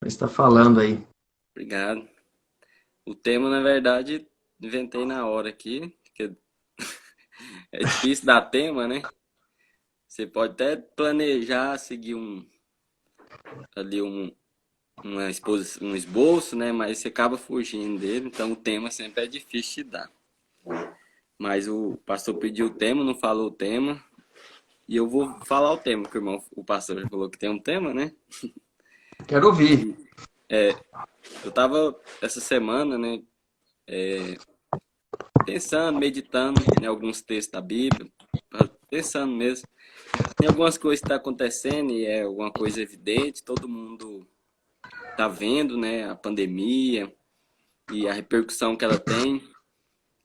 Está falando aí. Obrigado. O tema, na verdade, inventei na hora aqui, porque é difícil dar tema, né? Você pode até planejar, seguir ali um esboço, né? Mas você acaba fugindo dele, então o tema sempre é difícil de dar. Mas o pastor pediu o tema, não falou o tema, e eu vou falar o tema, porque o pastor já falou que tem um tema, né? Quero ouvir. E eu tava essa semana, né, pensando, meditando em alguns textos da Bíblia, pensando mesmo. Tem algumas coisas que estão acontecendo e é alguma coisa evidente, todo mundo está vendo, né, a pandemia e a repercussão que ela tem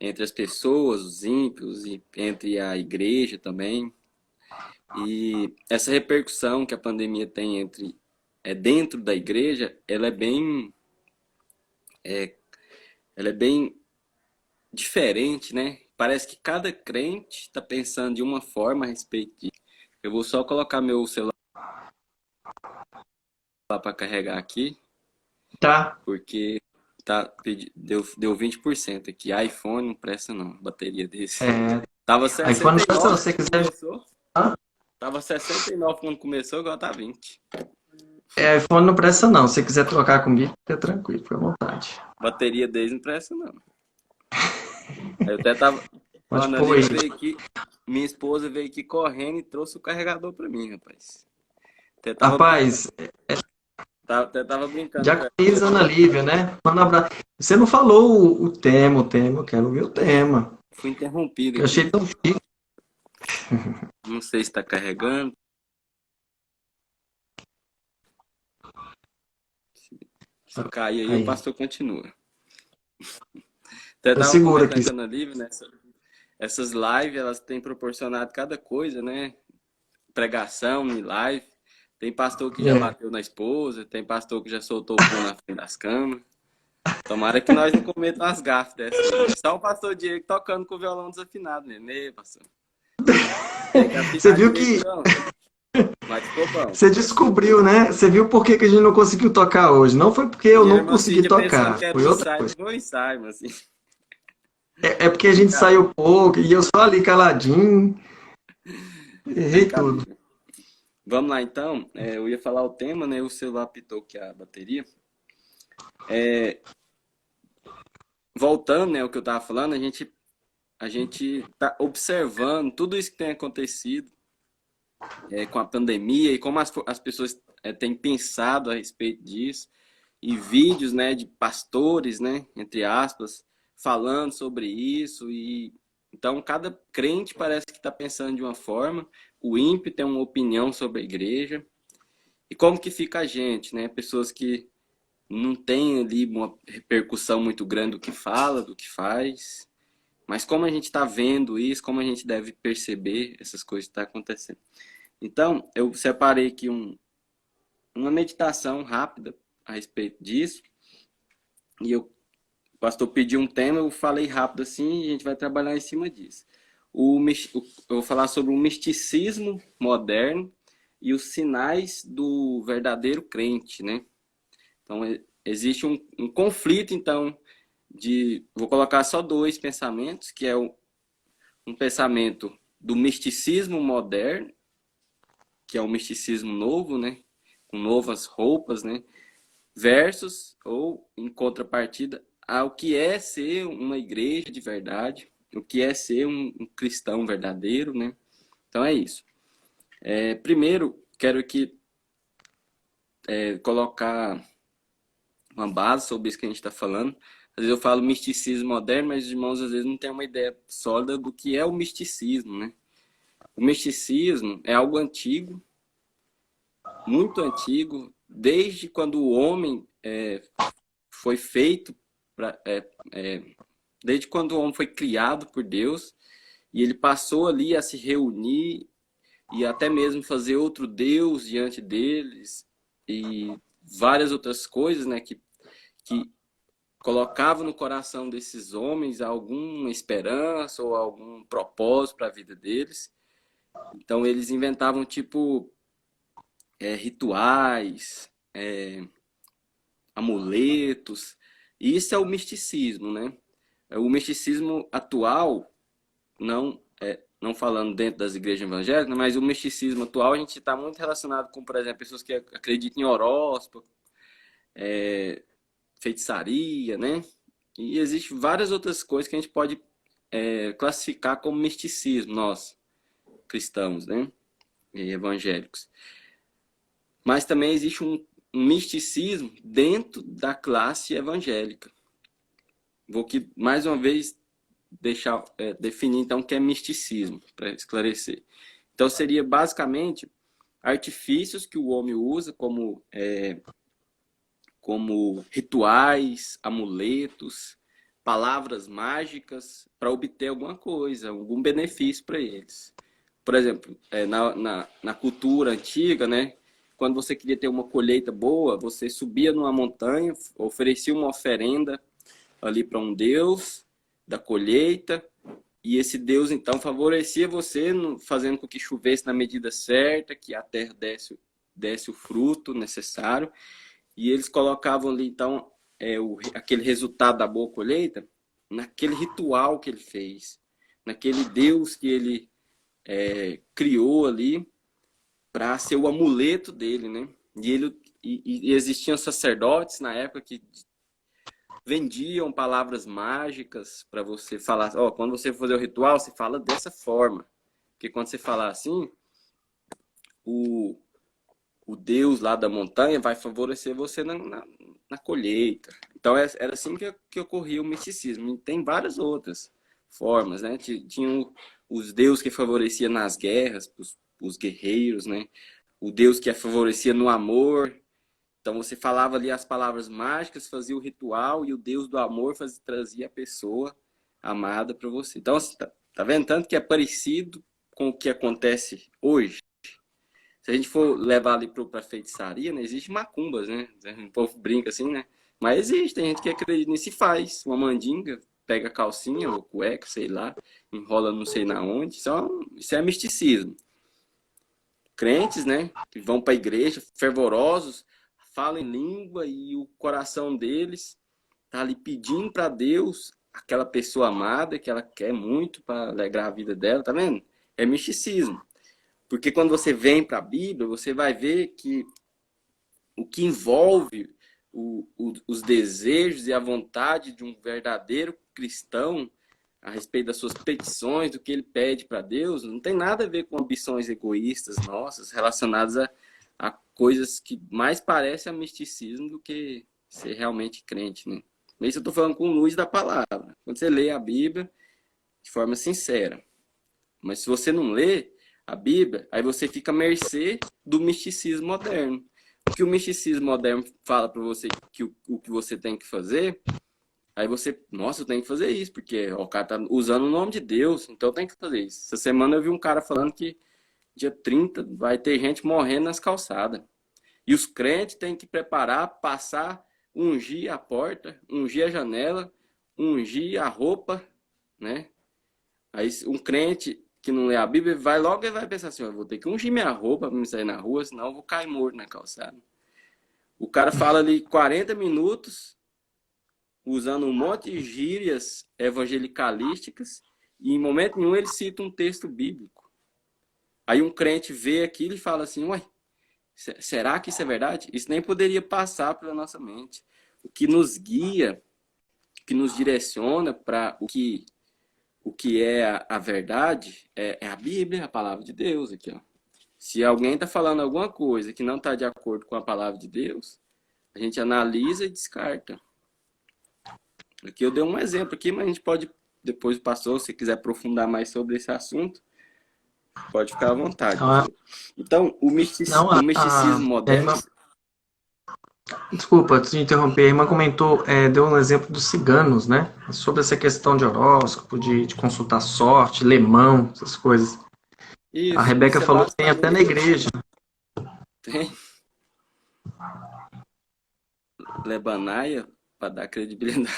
entre as pessoas, os ímpios e entre a igreja também. E essa repercussão que a pandemia tem dentro da igreja, ela é bem diferente, né? Parece que cada crente está pensando de uma forma a respeito disso. Eu vou só colocar meu celular para carregar aqui, Tá. porque deu 20% aqui. iPhone não presta não, bateria desse. É, Tava iPhone, sessenta e só se nove você quando quiser. começou. Hã? Tava 69 quando começou, agora tá 20. iPhone não presta não. Se você quiser trocar comigo, fica tranquilo, fica à vontade. Bateria deles não presta não. Aí eu até tava Pode falando pôr ali, aí. veio aqui, minha esposa veio aqui correndo e trouxe o carregador pra mim, rapaz. Até tava, Rapaz, até tava brincando com ela. Jacqueline Ana Lívia, né? Manda um abraço. Você não falou o tema. Eu quero ouvir o tema. Fui interrompido Eu aqui. achei tão chique. Não sei se tá carregando. Se cair aí, o Aí, pastor continua. Até eu tava seguro aqui. comentando com a Ana Lívia, né? Essas lives, elas têm proporcionado cada coisa, né? Pregação em live. Tem pastor que já É. bateu na esposa, tem pastor que já soltou o pão na frente das câmeras. Tomara que nós não cometamos umas gafes dessa aí. Só o pastor Diego tocando com o violão desafinado mesmo. Ei, pastor. Tem que Você afinar viu direito o que violão. Mas ficou bom. você descobriu, né? Você viu por que que a gente não conseguiu tocar hoje? Não foi porque eu E a não irmã consegui Cíntia pensando tocar, que era foi um outra ensaio, coisa. não foi um ensaio, mas assim, É porque a gente brincadeira. saiu pouco e eu só ali caladinho, errei tudo. Brincadeira. Vamos lá então. Eu ia falar o tema, né? O celular apitou que a bateria. Voltando, né? O que eu tava falando, a gente tá observando tudo isso que tem acontecido com a pandemia e como as pessoas têm pensado a respeito disso. E vídeos, né, de pastores, né, entre aspas, falando sobre isso e então cada crente parece que está pensando de uma forma, o ímpio tem uma opinião sobre a igreja e como que fica a gente, né, pessoas que não têm ali uma repercussão muito grande do que fala, do que faz, mas como a gente está vendo isso, como a gente deve perceber essas coisas que estão acontecendo. Então eu separei aqui uma meditação rápida a respeito disso e o pastor pediu um tema, eu falei rápido assim e a gente vai trabalhar em cima disso. Eu vou falar sobre o misticismo moderno e os sinais do verdadeiro crente, né? Então, existe um conflito, então, vou colocar só dois pensamentos, que é um pensamento do misticismo moderno, que é o misticismo novo, né? Com novas roupas, né? Versus, ou em contrapartida, ao que é ser uma igreja de verdade, o que é ser um cristão verdadeiro, né? Então é isso. Primeiro, quero colocar uma base sobre isso que a gente está falando. Às vezes eu falo misticismo moderno, mas os irmãos às vezes não têm uma ideia sólida do que é o misticismo, né? O misticismo é algo antigo, muito antigo, desde quando o homem foi feito pra, desde quando o homem foi criado por Deus e ele passou ali a se reunir e até mesmo fazer outro Deus diante deles e várias outras coisas, né, que colocavam no coração desses homens alguma esperança ou algum propósito para a vida deles. Então eles inventavam tipo rituais, amuletos. Isso é o misticismo, né? O misticismo atual, não falando dentro das igrejas evangélicas, mas o misticismo atual a gente está muito relacionado com, por exemplo, pessoas que acreditam em horóscopo, feitiçaria, né? E existem várias outras coisas que a gente pode classificar como misticismo, nós, cristãos, né? E evangélicos. Mas também existe um misticismo dentro da classe evangélica. Vou aqui, mais uma vez, definir, então, o que é misticismo, para esclarecer. Então, seria, basicamente, artifícios que o homem usa como rituais, amuletos, palavras mágicas para obter alguma coisa, algum benefício para eles. Por exemplo, na cultura antiga, né, quando você queria ter uma colheita boa, você subia numa montanha, oferecia uma oferenda ali para um deus da colheita, e esse deus então favorecia você, fazendo com que chovesse na medida certa, que a terra desse o fruto necessário. E eles colocavam ali, então, aquele resultado da boa colheita naquele ritual que ele fez, naquele Deus que ele criou ali para ser o amuleto dele, né? E existiam sacerdotes na época que vendiam palavras mágicas para você falar, quando você for fazer o ritual, você fala dessa forma. Porque quando você falar assim, o Deus lá da montanha vai favorecer você na colheita. Então, era assim que ocorria o misticismo. E tem várias outras formas, né? Tinham os deuses que favoreciam nas guerras, os guerreiros, né? O Deus que favorecia no amor. Então, você falava ali as palavras mágicas, fazia o ritual, e o Deus do amor trazia a pessoa amada para você. Então, tá vendo? Tanto que é parecido com o que acontece hoje. Se a gente for levar ali para feitiçaria, né? Existe macumbas, né? O povo brinca assim, né? Mas existe, tem gente que acredita nisso e faz. Uma mandinga, pega calcinha ou cueca, sei lá, enrola não sei na onde. Isso é misticismo. Crentes, né? Que vão para a igreja, fervorosos, falam em língua e o coração deles tá ali pedindo para Deus aquela pessoa amada que ela quer muito para alegrar a vida dela, tá vendo? É misticismo. Porque quando você vem para a Bíblia, você vai ver que o que envolve os desejos e a vontade de um verdadeiro cristão a respeito das suas petições, do que ele pede para Deus, não tem nada a ver com ambições egoístas nossas, relacionadas a coisas que mais parecem a misticismo do que ser realmente crente, né? Isso eu estou falando com luz da palavra. Quando você lê a Bíblia de forma sincera. Mas se você não lê a Bíblia, aí você fica à mercê do misticismo moderno. O que o misticismo moderno fala para você que o que você tem que fazer, aí você, nossa, eu tenho que fazer isso, porque o cara tá usando o nome de Deus, então eu tenho que fazer isso. Essa semana eu vi um cara falando que dia 30 vai ter gente morrendo nas calçadas. E os crentes têm que preparar, passar, ungir a porta, ungir a janela, ungir a roupa, né? Aí um crente que não lê a Bíblia, logo e vai pensar assim, eu vou ter que ungir minha roupa para me sair na rua, senão eu vou cair morto na calçada. O cara fala ali 40 minutos, usando um monte de gírias evangelicalísticas, e em momento nenhum ele cita um texto bíblico. Aí um crente vê aquilo e fala assim, ué, será que isso é verdade? Isso nem poderia passar pela nossa mente. O que nos guia, o que nos direciona para o que é a verdade é a Bíblia, a palavra de Deus aqui, ó. Se alguém está falando alguma coisa que não está de acordo com a palavra de Deus, a gente analisa e descarta. Aqui eu dei um exemplo aqui, mas a gente pode, depois o pastor, se quiser aprofundar mais sobre esse assunto, pode ficar à vontade. Então, o misticismo moderno... Desculpa, te interromper. A irmã comentou, deu um exemplo dos ciganos, né? Sobre essa questão de horóscopo, de consultar sorte, lemão, essas coisas. Isso, a Rebeca falou que tem até na igreja. Tem. Lebanaia para dar credibilidade.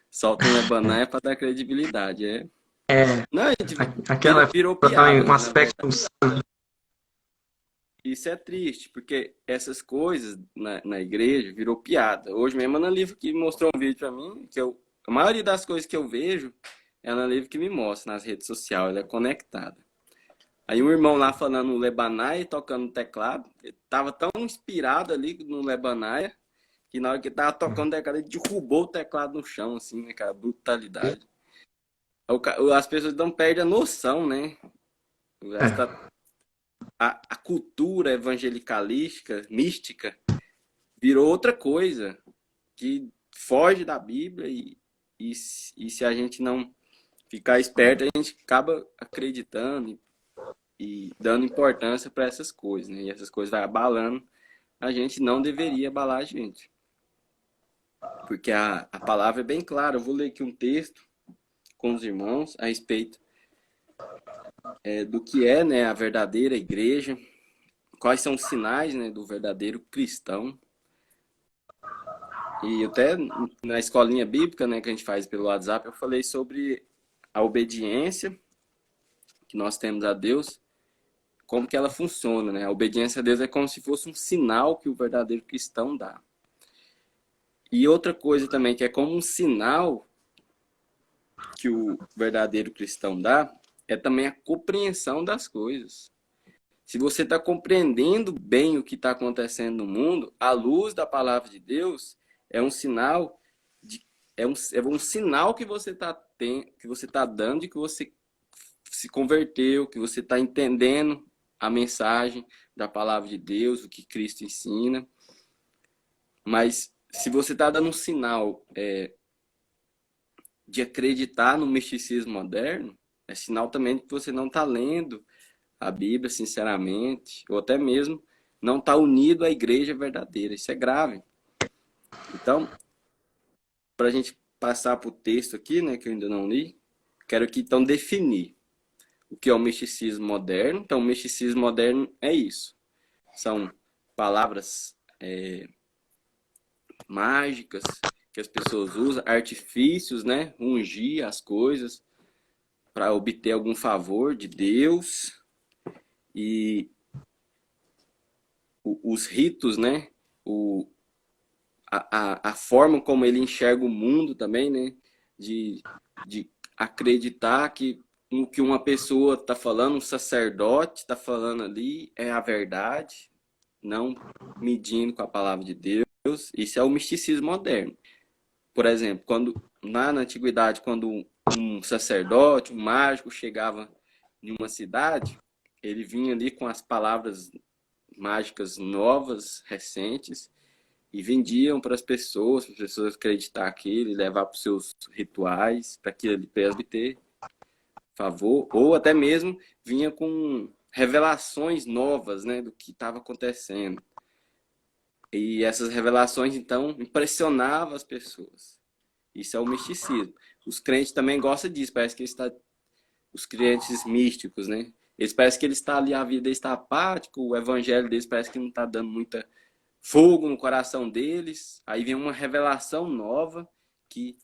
Solta um Lebanaia para dar credibilidade. Não, aquela virou piada. Um aspecto. isso é triste, porque essas coisas na igreja virou piada. Hoje mesmo a Ana Lívia que mostrou um vídeo pra mim, a maioria das coisas que eu vejo é a Ana Lívia que me mostra nas redes sociais, ela é conectada. Aí um irmão lá falando no Lebanaia, tocando teclado, ele tava tão inspirado ali no Lebanaia, que na hora que ele tava tocando o teclado, ele derrubou o teclado no chão, assim, né, cara? Brutalidade. As pessoas não perdem a noção, né? É, A cultura evangelicalística, mística, virou outra coisa que foge da Bíblia e se a gente não ficar esperto, a gente acaba acreditando e dando importância para essas coisas, né? E essas coisas vai abalando. A gente não deveria abalar a gente. Porque a palavra é bem clara. Eu vou ler aqui um texto com os irmãos a respeito do que é, né, a verdadeira igreja, quais são os sinais, né, do verdadeiro cristão. E até na escolinha bíblica, né, que a gente faz pelo WhatsApp, eu falei sobre a obediência que nós temos a Deus, como que ela funciona, né? A obediência a Deus é como se fosse um sinal que o verdadeiro cristão dá. E outra coisa também, que é como um sinal que o verdadeiro cristão dá, é também a compreensão das coisas. Se você está compreendendo bem o que está acontecendo no mundo, à luz da palavra de Deus, é um sinal é um sinal que você está dando de que você se converteu, que você está entendendo a mensagem da palavra de Deus, o que Cristo ensina. Mas se você está dando um sinal de acreditar no misticismo moderno, é sinal também de que você não está lendo a Bíblia sinceramente, ou até mesmo não está unido à igreja verdadeira. Isso é grave. Então, para a gente passar para o texto aqui, né, que eu ainda não li, quero aqui então definir o que é o misticismo moderno. Então, o misticismo moderno é isso. São palavras mágicas que as pessoas usam, artifícios, né, ungir as coisas para obter algum favor de Deus. E os ritos, né, a forma como ele enxerga o mundo também, né, de acreditar que o que uma pessoa está falando, um sacerdote está falando ali é a verdade, não medindo com a palavra de Deus. Isso é o misticismo moderno. Por exemplo, na antiguidade, quando um sacerdote, um mágico chegava em uma cidade, ele vinha ali com as palavras mágicas novas, recentes, e vendiam para as pessoas acreditar aquilo e levar para os seus rituais, para que ele pudesse obter favor, ou até mesmo vinha com revelações novas, né, do que estava acontecendo. E essas revelações, então, impressionavam as pessoas. Isso é o misticismo. Os crentes também gostam disso, parece que os crentes místicos, né? Eles parecem que eles estão ali, a vida deles está apática, o evangelho deles parece que não está dando muita fogo no coração deles. Aí vem uma revelação nova que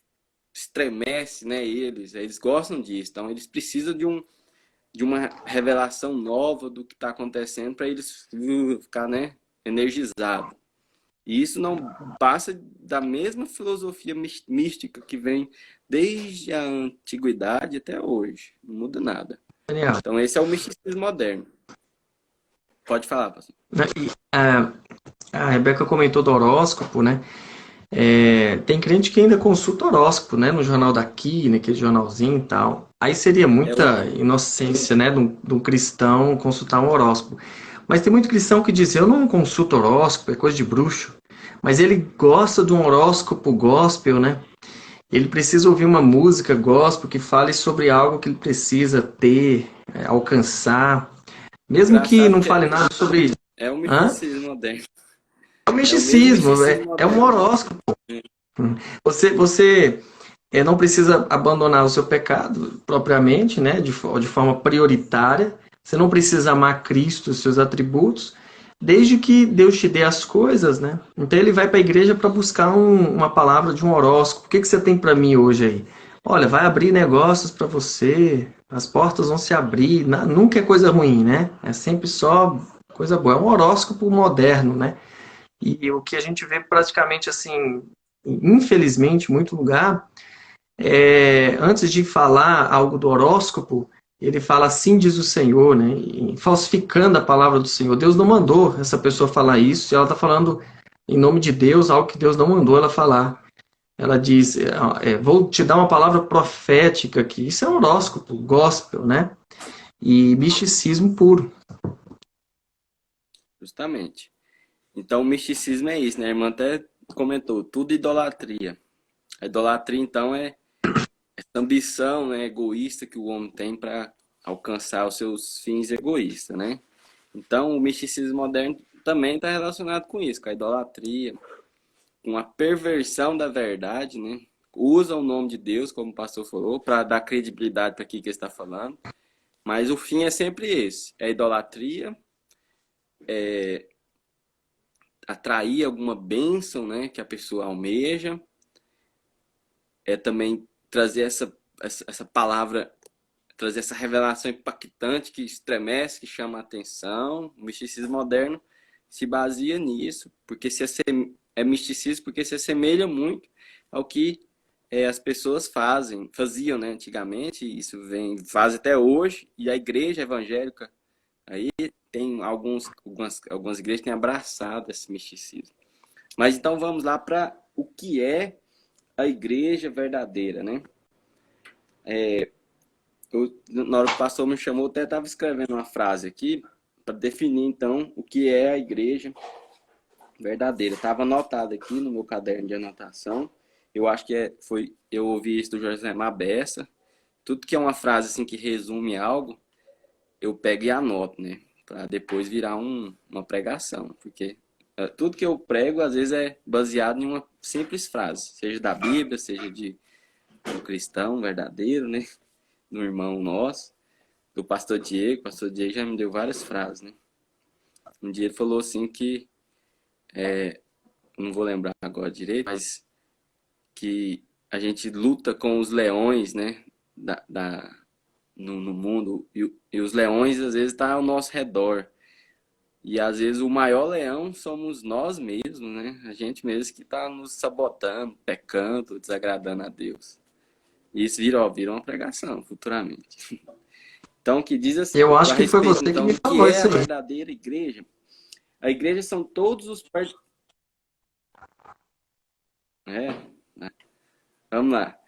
estremece, né, eles gostam disso. Então, eles precisam de uma revelação nova do que está acontecendo para eles ficar, né, energizados. E isso não passa da mesma filosofia mística que vem desde a antiguidade até hoje. Não muda nada. Daniel. Então, esse é o misticismo moderno. Pode falar, pastor. A Rebeca comentou do horóscopo, né? Tem crente que ainda consulta horóscopo, né? No jornal daqui, naquele jornalzinho e tal. Aí seria muita inocência, né? De um cristão consultar um horóscopo. Mas tem muito cristão que diz, eu não consulto horóscopo, é coisa de bruxo. Mas ele gosta de um horóscopo gospel, né? Ele precisa ouvir uma música gospel que fale sobre algo que ele precisa ter, alcançar. Mesmo que não fale nada sobre... É o misticismo moderno. É o misticismo, é um horóscopo. Você não precisa abandonar o seu pecado propriamente, né, de forma prioritária. Você não precisa amar Cristo, os seus atributos, desde que Deus te dê as coisas, né? Então ele vai para a igreja para buscar uma palavra de um horóscopo. O que você tem para mim hoje aí? Olha, vai abrir negócios para você, as portas vão se abrir, nunca é coisa ruim, né? É sempre só coisa boa. É um horóscopo moderno, né? E o que a gente vê praticamente assim, infelizmente, em muito lugar, antes de falar algo do horóscopo, ele fala assim diz o Senhor, né? E falsificando a palavra do Senhor. Deus não mandou essa pessoa falar isso, e ela está falando em nome de Deus, algo que Deus não mandou ela falar. Ela diz, vou te dar uma palavra profética aqui. Isso é um horóscopo, gospel, né? E misticismo puro. Justamente. Então, o misticismo é isso, né? A irmã até comentou, tudo idolatria. A idolatria, então, é essa ambição, né, egoísta que o homem tem para alcançar os seus fins egoístas, né? Então, o misticismo moderno também está relacionado com isso, com a idolatria, com a perversão da verdade, né? Usa o nome de Deus, como o pastor falou, para dar credibilidade para aquilo que ele está falando. Mas o fim é sempre esse: é a idolatria, atrair alguma bênção, né, que a pessoa almeja, é também trazer essa palavra, trazer essa revelação impactante que estremece, que chama a atenção. O misticismo moderno se baseia nisso, porque é misticismo porque se assemelha muito ao que as pessoas faziam, né, antigamente, e isso faz até hoje, e a igreja evangélica aí tem algumas igrejas que têm abraçado esse misticismo. Mas então vamos lá para o que é a igreja verdadeira, né? Na hora que o pastor me chamou, eu até estava escrevendo uma frase aqui para definir então o que é a igreja verdadeira. Estava anotado aqui no meu caderno de anotação. Eu acho que eu ouvi isso do José Mabessa. Tudo que é uma frase assim que resume algo, eu pego e anoto, né? Para depois virar uma pregação. Porque tudo que eu prego, às vezes, é baseado em uma simples frase. Seja da Bíblia, seja de um cristão verdadeiro, né? Do irmão nosso, do pastor Diego. O pastor Diego já me deu várias frases, né? Um dia ele falou assim que, não vou lembrar agora direito, mas que a gente luta com os leões, né? No mundo. E os leões, às vezes, estão ao nosso redor. E às vezes o maior leão somos nós mesmos, né? A gente mesmo que está nos sabotando, pecando, desagradando a Deus. E isso vira uma pregação futuramente. Então, que diz assim, Eu a acho que foi respeito, você que então, me do que falou é isso a aí. verdadeira igreja. A igreja são todos os né? Vamos lá.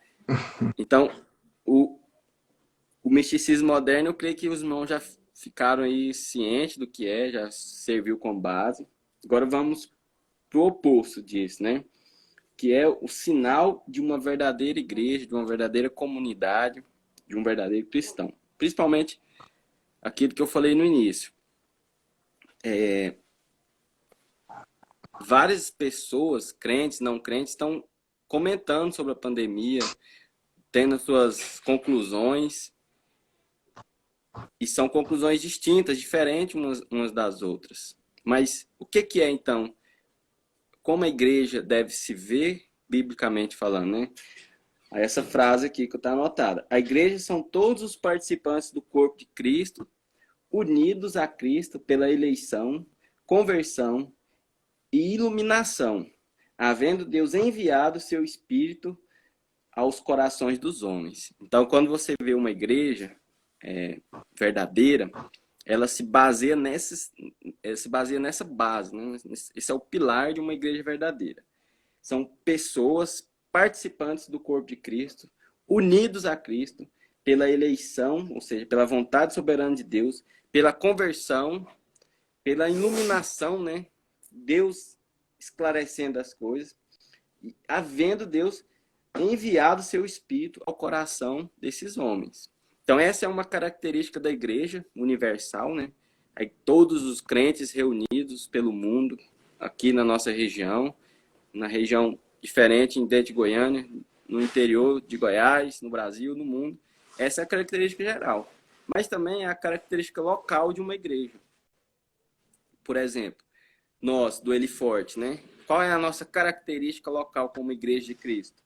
Então, o, o misticismo moderno, eu creio que os irmãos já ficaram aí cientes do que já serviu como base. Agora vamos para o oposto disso, né? Que é o sinal de uma verdadeira igreja, de uma verdadeira comunidade, de um verdadeiro cristão. Principalmente aquilo que eu falei no início. Várias pessoas, crentes, não crentes, estão comentando sobre a pandemia, tendo suas conclusões, e são conclusões distintas, diferentes umas das outras. Mas o que é, então, como a igreja deve se ver, biblicamente falando, né? Essa frase aqui que está anotada. A igreja são todos os participantes do corpo de Cristo, unidos a Cristo pela eleição, conversão e iluminação, havendo Deus enviado seu Espírito aos corações dos homens. Então, quando você vê uma igreja verdadeira, ela se baseia nessa base, né? Esse é o pilar de uma igreja verdadeira. São pessoas participantes do corpo de Cristo, unidos a Cristo pela eleição, ou seja, pela vontade soberana de Deus, pela conversão, pela iluminação, né? Deus esclarecendo as coisas, e havendo Deus enviado seu Espírito ao coração desses homens. Então essa é uma característica da igreja universal, né? Aí, todos os crentes reunidos pelo mundo, aqui na nossa região, na região diferente, dentro de Goiânia, no interior de Goiás, no Brasil, no mundo. Essa é a característica geral. Mas também é a característica local de uma igreja. Por exemplo, nós, do Ele Forte, né? Qual é a nossa característica local como igreja de Cristo?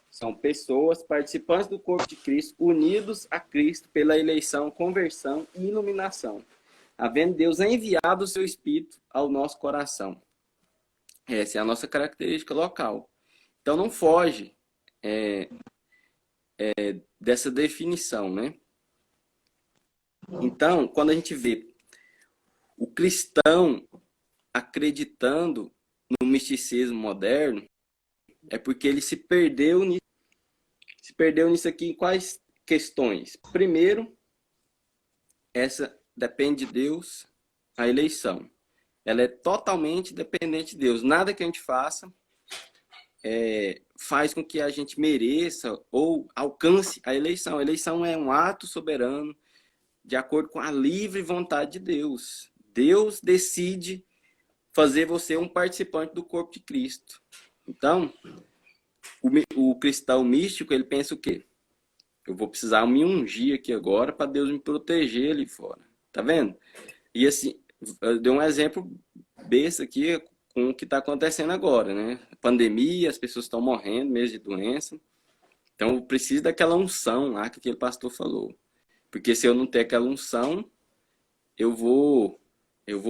São pessoas participantes do corpo de Cristo, unidos a Cristo pela eleição, conversão e iluminação, havendo Deus enviado o seu Espírito ao nosso coração. Essa é a nossa característica local. Então não foge dessa definição, né? Então, quando a gente vê o cristão acreditando no misticismo moderno, é porque ele se perdeu nisso aqui em quais questões? Primeiro, essa depende de Deus, a eleição. Ela é totalmente dependente de Deus. Nada que a gente faça faz com que a gente mereça ou alcance a eleição. A eleição é um ato soberano de acordo com a livre vontade de Deus. Deus decide fazer você um participante do corpo de Cristo. Então, o cristão místico, ele pensa o quê? Eu vou precisar me ungir aqui agora para Deus me proteger ali fora. Tá vendo? E assim, eu dei um exemplo besta aqui com o que está acontecendo agora, né? Pandemia, as pessoas estão morrendo mesmo de doença. Então, eu preciso daquela unção lá que aquele pastor falou. Porque se eu não ter aquela unção, eu vou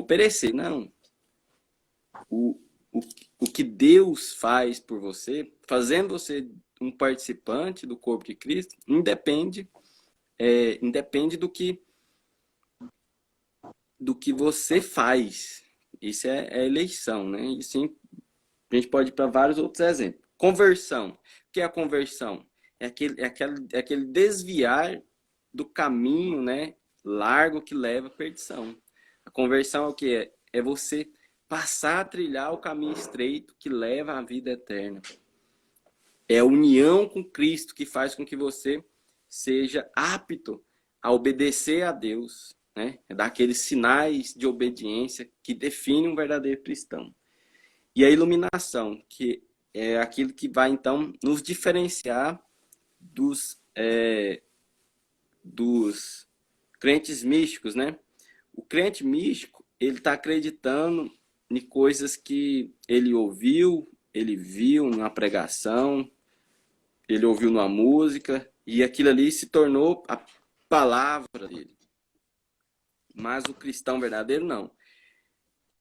perecer. Não. O que Deus faz por você, fazendo você um participante do corpo de Cristo, independe do que você faz. Isso é eleição, né? E sim, a gente pode ir para vários outros exemplos. Conversão. O que é a conversão? É aquele desviar do caminho, né, largo que leva à perdição. A conversão é o que é? É você passar a trilhar o caminho estreito que leva à vida eterna. É a união com Cristo que faz com que você seja apto a obedecer a Deus, né? É dar aqueles sinais de obediência que definem um verdadeiro cristão. E a iluminação, que é aquilo que vai, então, nos diferenciar dos crentes místicos, né? O crente místico, ele está acreditando em coisas que ele ouviu, ele viu numa pregação, ele ouviu numa música, e aquilo ali se tornou a palavra dele. Mas o cristão verdadeiro, não.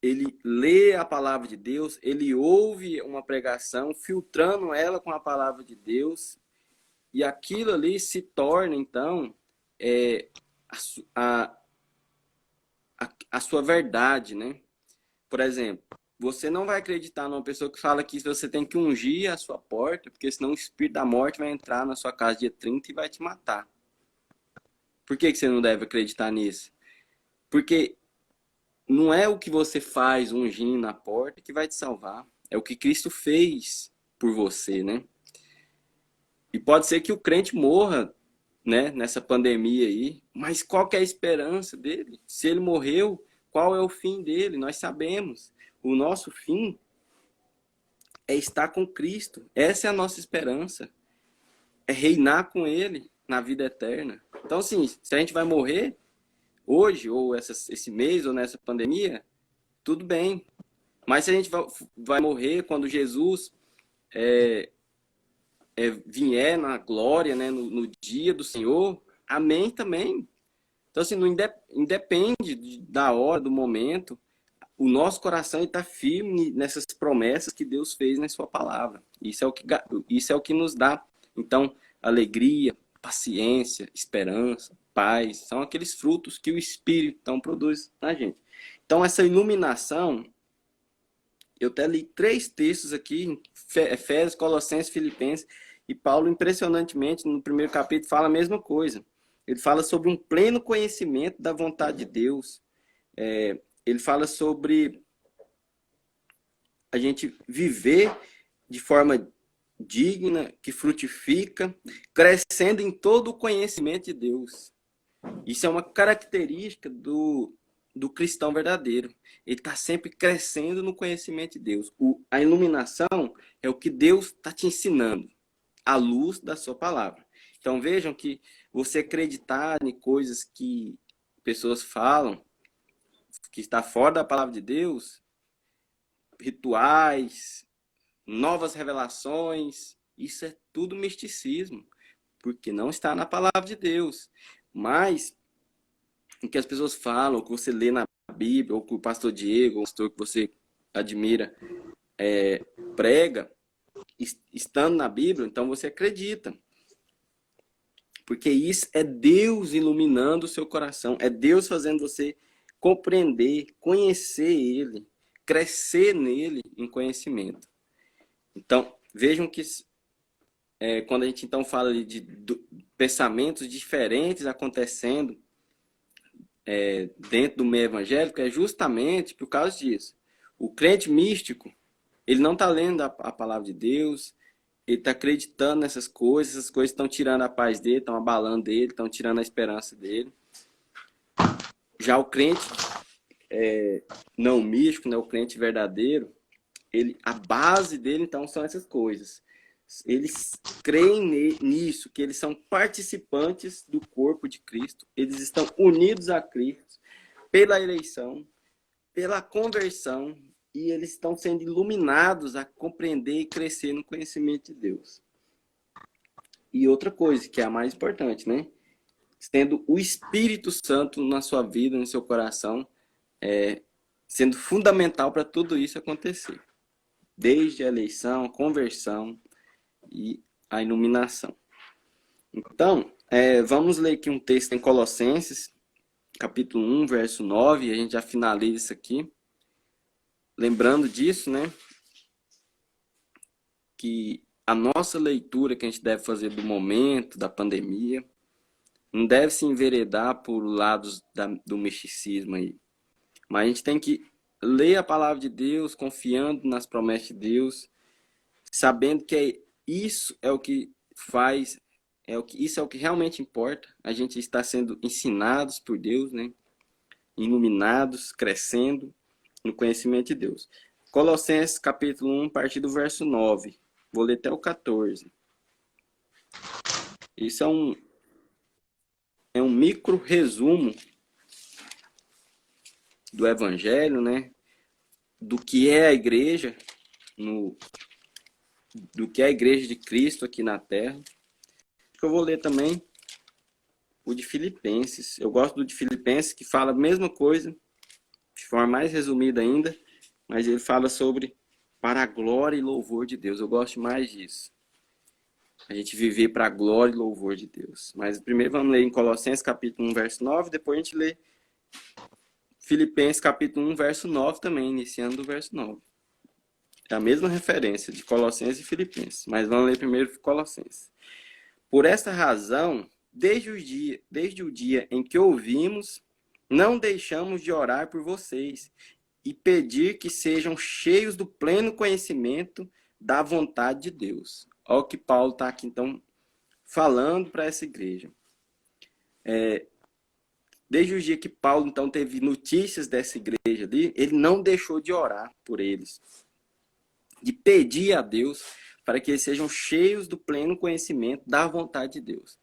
Ele lê a palavra de Deus, ele ouve uma pregação, filtrando ela com a palavra de Deus, e aquilo ali se torna, então, a sua verdade, né? Por exemplo, você não vai acreditar numa pessoa que fala que você tem que ungir a sua porta, porque senão o espírito da morte vai entrar na sua casa dia 30 e vai te matar. Por que você não deve acreditar nisso? Porque não é o que você faz ungindo na porta que vai te salvar. É o que Cristo fez por você, né? E pode ser que o crente morra, né, nessa pandemia aí, mas qual que é a esperança dele? Se ele morreu, qual é o fim dele? Nós sabemos. O nosso fim é estar com Cristo. Essa é a nossa esperança. É reinar com ele na vida eterna. Então, assim, se a gente vai morrer hoje, ou esse mês, ou nessa pandemia, tudo bem. Mas se a gente vai morrer quando Jesus vier na glória, né, no dia do Senhor, amém também. Então, assim, não independe da hora, do momento, o nosso coração está firme nessas promessas que Deus fez na sua palavra. Isso é o que nos dá, então, alegria, paciência, esperança, paz. São aqueles frutos que o Espírito então produz na gente. Então, essa iluminação, eu até li 3 textos aqui, Efésios, Colossenses, Filipenses, e Paulo, impressionantemente, no primeiro capítulo, fala a mesma coisa. Ele fala sobre um pleno conhecimento da vontade de Deus. Ele fala sobre a gente viver de forma digna, que frutifica, crescendo em todo o conhecimento de Deus. Isso é uma característica do cristão verdadeiro. Ele está sempre crescendo no conhecimento de Deus. A iluminação é o que Deus está te ensinando, à luz da sua palavra. Então vejam que você acreditar em coisas que pessoas falam, que está fora da palavra de Deus, rituais, novas revelações, isso é tudo misticismo, porque não está na palavra de Deus. Mas o que as pessoas falam, o que você lê na Bíblia, ou que o pastor Diego, o pastor que você admira, prega, estando na Bíblia, então você acredita. Porque isso é Deus iluminando o seu coração, é Deus fazendo você compreender, conhecer Ele, crescer nele em conhecimento. Então, vejam que quando a gente então fala de pensamentos diferentes acontecendo dentro do meio evangélico, é justamente por causa disso. O crente místico, ele não está lendo a palavra de Deus, ele está acreditando nessas coisas, essas coisas estão tirando a paz dele, estão abalando ele, estão tirando a esperança dele. Já o crente não místico, né, o crente verdadeiro, a base dele, então, são essas coisas. Eles creem nisso, que eles são participantes do corpo de Cristo, eles estão unidos a Cristo pela eleição, pela conversão, e eles estão sendo iluminados a compreender e crescer no conhecimento de Deus. E outra coisa, que é a mais importante, né? Tendo o Espírito Santo na sua vida, no seu coração, sendo fundamental para tudo isso acontecer. Desde a eleição, a conversão e a iluminação. Então, vamos ler aqui um texto em Colossenses, capítulo 1, verso 9, e a gente já finaliza isso aqui. Lembrando disso, né? Que a nossa leitura que a gente deve fazer do momento, da pandemia, não deve se enveredar por lados do misticismo aí. Mas a gente tem que ler a palavra de Deus, confiando nas promessas de Deus, sabendo que isso é o que faz, isso é o que realmente importa. A gente está sendo ensinados por Deus, né? Iluminados, crescendo no conhecimento de Deus. Colossenses capítulo 1, a partir do verso 9. Vou ler até o 14. Isso é um micro resumo do Evangelho, né? Do que é a igreja, do que é a igreja de Cristo aqui na Terra. Eu vou ler também o de Filipenses. Eu gosto do de Filipenses, que fala a mesma coisa, de forma mais resumida ainda, mas ele fala sobre para a glória e louvor de Deus. Eu gosto mais disso. A gente viver para a glória e louvor de Deus. Mas primeiro vamos ler em Colossenses capítulo 1, verso 9, depois a gente lê Filipenses capítulo 1, verso 9 também, iniciando do verso 9. É a mesma referência de Colossenses e Filipenses, mas vamos ler primeiro Colossenses. Por essa razão, desde o dia em que ouvimos, não deixamos de orar por vocês e pedir que sejam cheios do pleno conhecimento da vontade de Deus. Olha o que Paulo está aqui, então, falando para essa igreja. Desde o dia que Paulo, então, teve notícias dessa igreja ali, ele não deixou de orar por eles, de pedir a Deus para que eles sejam cheios do pleno conhecimento da vontade de Deus.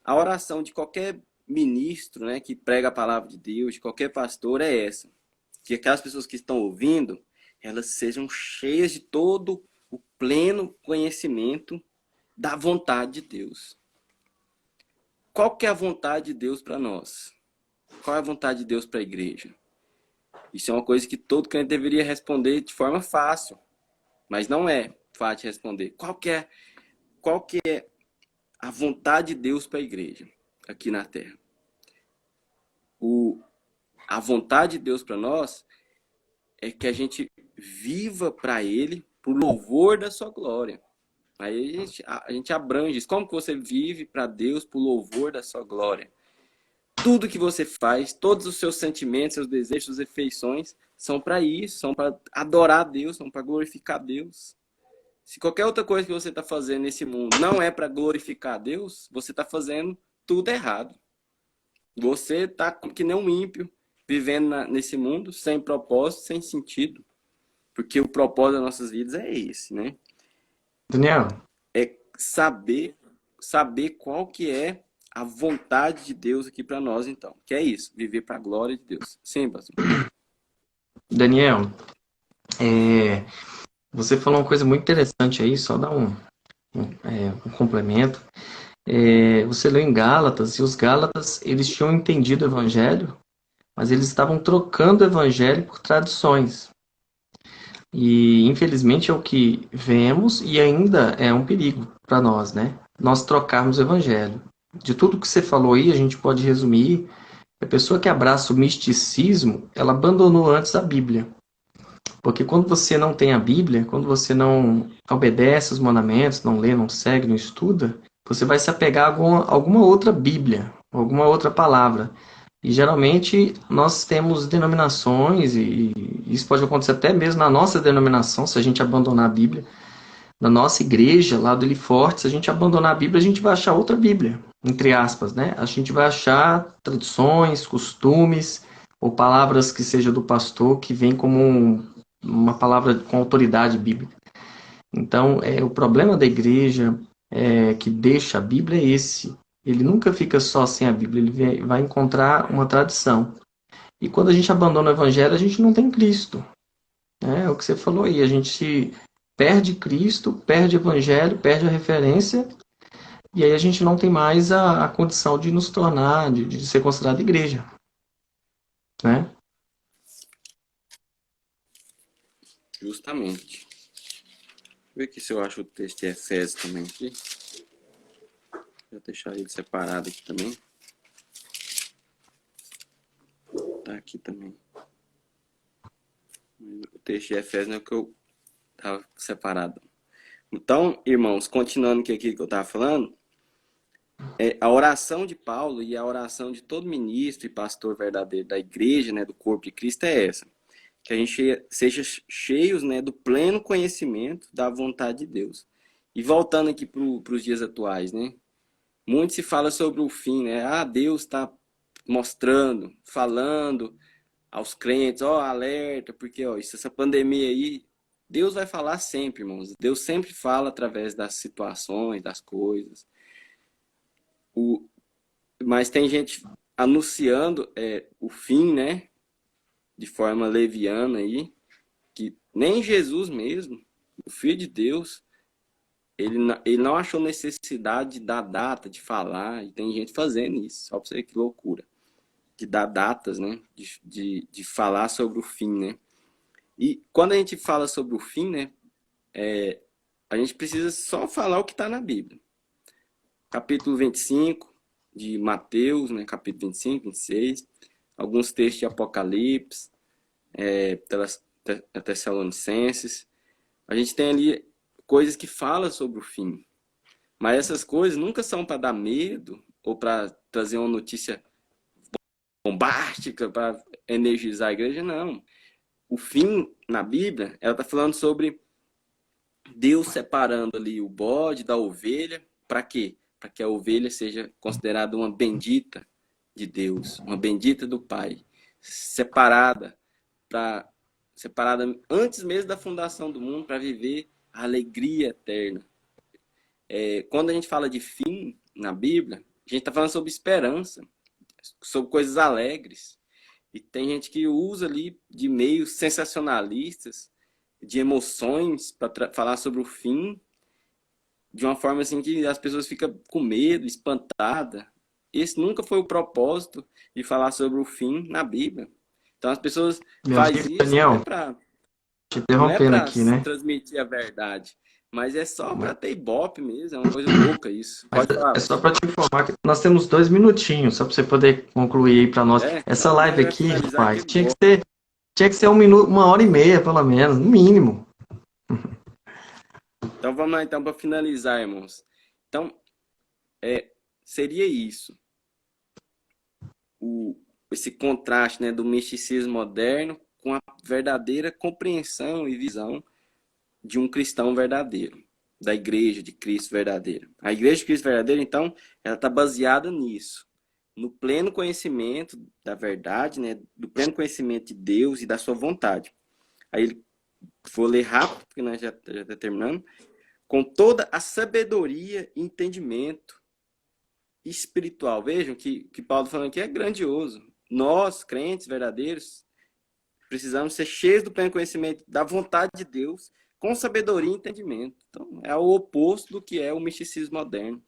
A oração de qualquer ministro, né, que prega a palavra de Deus, de qualquer pastor, é essa. Que aquelas pessoas que estão ouvindo, elas sejam cheias de todo o pleno conhecimento da vontade de Deus. Qual que é a vontade de Deus para nós? Qual é a vontade de Deus para a igreja? Isso é uma coisa que todo crente deveria responder de forma fácil. Mas não é fácil de responder. Qual que é a vontade de Deus para a igreja aqui na Terra? A vontade de Deus para nós é que a gente viva para Ele por louvor da sua glória. Aí a gente abrange isso. Como que você vive para Deus por louvor da sua glória? Tudo que você faz, todos os seus sentimentos, seus desejos, suas afeições são para isso, são para adorar a Deus, são para glorificar a Deus. Se qualquer outra coisa que você está fazendo nesse mundo não é para glorificar a Deus, você está fazendo tudo errado. Você está que nem um ímpio, vivendo nesse mundo sem propósito, sem sentido. Porque o propósito das nossas vidas é esse, né? Daniel, É saber qual que é a vontade de Deus aqui para nós, então. Que é isso, viver para a glória de Deus. Sim, pastor. Daniel, você falou uma coisa muito interessante aí, só dar um complemento. Você leu em Gálatas, e os Gálatas, eles tinham entendido o evangelho, mas eles estavam trocando o evangelho por tradições. E, infelizmente, é o que vemos e ainda é um perigo para nós, né? Nós trocarmos o evangelho. De tudo que você falou aí, a gente pode resumir: a pessoa que abraça o misticismo, ela abandonou antes a Bíblia. Porque quando você não tem a Bíblia, quando você não obedece os mandamentos, não lê, não segue, não estuda, você vai se apegar a alguma outra Bíblia, alguma outra palavra. E geralmente nós temos denominações, e isso pode acontecer até mesmo na nossa denominação, se a gente abandonar a Bíblia. Na nossa igreja, lá do Ele Forte, se a gente abandonar a Bíblia, a gente vai achar outra Bíblia, entre aspas, né? A gente vai achar tradições, costumes, ou palavras que seja do pastor, que vem como uma palavra com autoridade bíblica. Então, o problema da igreja que deixa a Bíblia é esse. Ele nunca fica só sem a Bíblia, ele vai encontrar uma tradição. E quando a gente abandona o evangelho, a gente não tem Cristo. É o que você falou aí, a gente perde Cristo, perde o evangelho, perde a referência, e aí a gente não tem mais a condição de nos tornar, de ser considerado igreja, né? Justamente. Vou ver aqui se eu acho o texto de Efésios também aqui. Vou deixar ele separado aqui também. Tá aqui também. O texto de Efésios não é o que eu tava separado. Então, irmãos, continuando aqui que eu tava falando, a oração de Paulo e a oração de todo ministro e pastor verdadeiro da igreja, né, do corpo de Cristo é essa: que a gente seja cheios, né, do pleno conhecimento da vontade de Deus. E voltando aqui para os dias atuais, né, muito se fala sobre o fim, né? Deus está mostrando, falando aos crentes, alerta, porque essa pandemia aí, Deus vai falar sempre, irmãos. Deus sempre fala através das situações, das coisas. Mas tem gente anunciando o fim, né? De forma leviana aí, que nem Jesus mesmo, o Filho de Deus, ele não achou necessidade de dar data, de falar, e tem gente fazendo isso, só para você ver que loucura. De dar datas, né? De falar sobre o fim, né? E quando a gente fala sobre o fim, né? A gente precisa só falar o que está na Bíblia. Capítulo 25 de Mateus, né? Capítulo 25, 26. Alguns textos de Apocalipse, Tessalonicenses. A gente tem ali coisas que falam sobre o fim. Mas essas coisas nunca são para dar medo ou para trazer uma notícia bombástica para energizar a igreja, não. O fim, na Bíblia, ela está falando sobre Deus separando ali o bode da ovelha. Para quê? Para que a ovelha seja considerada uma bendita de Deus, uma bendita do Pai, separada antes mesmo da fundação do mundo, para viver a alegria eterna. Quando a gente fala de fim na Bíblia, a gente está falando sobre esperança, sobre coisas alegres. E tem gente que usa ali de meios sensacionalistas, de emoções, para falar sobre o fim, de uma forma assim que as pessoas ficam com medo, espantadas. Esse nunca foi o propósito de falar sobre o fim na Bíblia. Então as pessoas Meu amigo fazem isso Daniel, te não é interrompendo para aqui, né? transmitir a verdade, mas é só para ter ibope mesmo, é uma coisa louca isso. Mas Pode falar. é só para te informar que nós temos 2 minutinhos, só para você poder concluir aí para nós. Essa Então a gente live vai aqui, finalizar aqui. rapaz, tinha que ser 1 minuto, 1 hora e meia, pelo menos, no mínimo. Então vamos lá então para finalizar, irmãos. Então, seria isso. Esse contraste, né, do misticismo moderno com a verdadeira compreensão e visão de um cristão verdadeiro, da igreja de Cristo verdadeiro. A igreja de Cristo verdadeiro, então, ela está baseada nisso, no pleno conhecimento da verdade, né, do pleno conhecimento de Deus e da sua vontade. Aí, vou ler rápido, porque nós já está terminando. Com toda a sabedoria e entendimento espiritual. Vejam que Paulo falando aqui é grandioso. Nós, crentes verdadeiros, precisamos ser cheios do pleno conhecimento da vontade de Deus, com sabedoria e entendimento. Então, é o oposto do que é o misticismo moderno,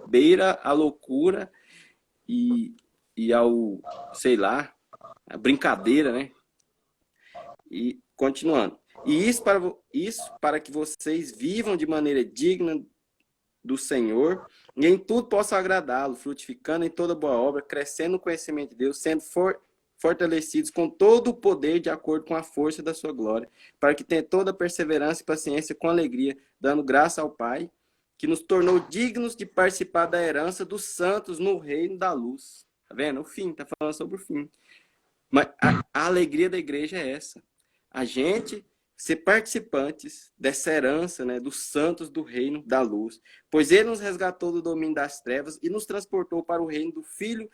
beira a loucura e ao, sei lá, a brincadeira, né? E continuando. E isso para que vocês vivam de maneira digna do Senhor e em tudo possam agradá-lo, frutificando em toda boa obra, crescendo no conhecimento de Deus, sendo fortalecidos com todo o poder de acordo com a força da sua glória, para que tenha toda a perseverança e paciência com alegria, dando graça ao Pai, que nos tornou dignos de participar da herança dos santos no reino da luz. Tá vendo? O fim, tá falando sobre o fim. Mas a alegria da igreja é essa. A gente ser participantes dessa herança, né, dos santos do reino da luz. Pois ele nos resgatou do domínio das trevas e nos transportou para o reino do Filho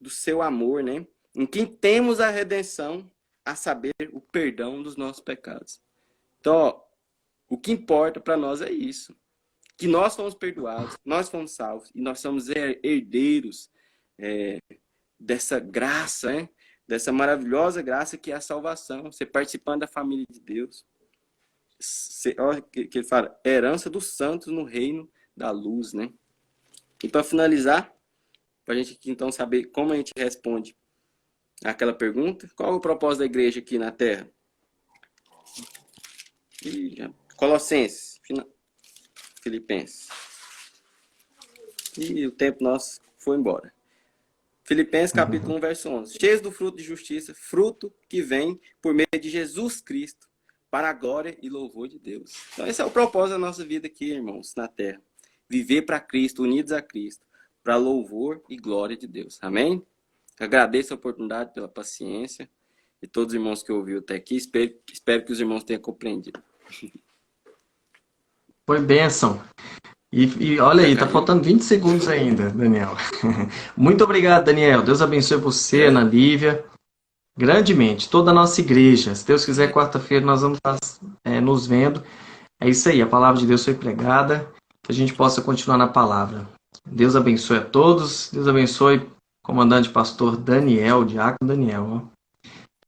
do seu amor, né? Em quem temos a redenção, a saber, o perdão dos nossos pecados. Então, ó, o que importa para nós é isso. Que nós fomos perdoados, nós fomos salvos e nós somos herdeiros dessa graça, né? Dessa maravilhosa graça que é a salvação, ser participando da família de Deus. Olha que ele fala, herança dos santos no reino da luz, né? E para finalizar, para a gente então saber como a gente responde aquela pergunta, qual é o propósito da igreja aqui na Terra? Colossenses, Filipenses. E o tempo nosso foi embora. Filipenses capítulo 1, verso 11. Cheios do fruto de justiça, fruto que vem por meio de Jesus Cristo, para a glória e louvor de Deus. Então esse é o propósito da nossa vida aqui, irmãos, na Terra. Viver para Cristo, unidos a Cristo, para louvor e glória de Deus. Amém? Agradeço a oportunidade pela paciência e todos os irmãos que ouviram até aqui. Espero que os irmãos tenham compreendido. Foi bênção. E olha aí, tá faltando 20 segundos ainda, Daniel. Muito obrigado, Daniel. Deus abençoe você, Ana Lívia, grandemente, toda a nossa igreja. Se Deus quiser, quarta-feira nós vamos estar nos vendo. É isso aí, a palavra de Deus foi pregada, que a gente possa continuar na palavra. Deus abençoe a todos. Deus abençoe o comandante pastor Daniel, diácono Daniel.